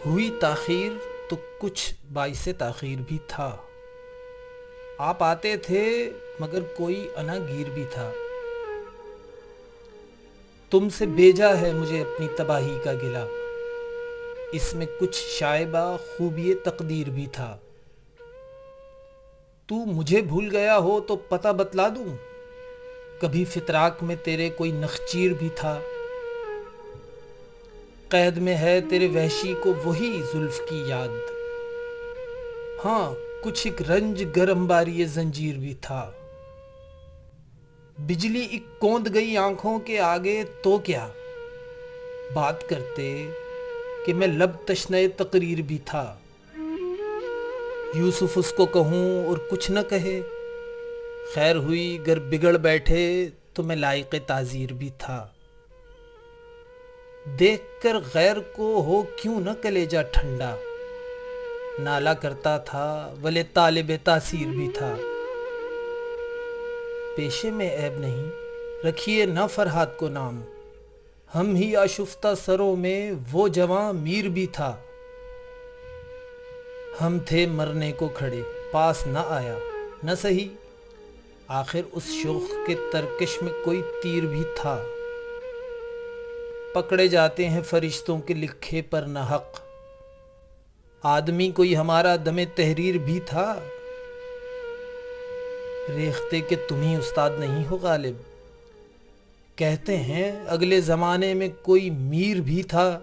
ہوئی تاخیر تو کچھ باعث تاخیر بھی تھا۔ آپ آتے تھے مگر کوئی انا گیر بھی تھا۔ تم سے بھیجا ہے مجھے اپنی تباہی کا گلہ، اس میں کچھ شائبہ خوبی تقدیر بھی تھا۔ تو مجھے بھول گیا ہو تو پتہ بتلا دوں، کبھی فتراک میں تیرے کوئی نخچیر بھی تھا۔ قید میں ہے تیرے وحشی کو وہی زلف کی یاد، ہاں کچھ ایک رنج گر انباری زنجیر بھی تھا۔ بجلی ایک کوند گئی آنکھوں کے آگے تو کیا بات کرتے کہ میں لب تشنہ تقریر بھی تھا۔ یوسف اس کو کہوں اور کچھ نہ کہے، خیر ہوئی گر بگڑ بیٹھے تو میں لائق تعزیر بھی تھا۔ دیکھ کر غیر کو ہو کیوں نہ کلیجہ ٹھنڈا، نالا کرتا تھا ولے طالب تاثیر بھی تھا۔ پیشے میں عیب نہیں رکھیے نہ فرہاد کو نام، ہم ہی آشفتہ سروں میں وہ جواں میر بھی تھا۔ ہم تھے مرنے کو کھڑے پاس نہ آیا نہ سہی، آخر اس شوخ کے ترکش میں کوئی تیر بھی تھا۔ پکڑے جاتے ہیں فرشتوں کے لکھے پر نہ حق، آدمی کوئی ہمارا دم تحریر بھی تھا۔ ریختے کہ تم ہی استاد نہیں ہو غالب، کہتے ہیں اگلے زمانے میں کوئی میر بھی تھا۔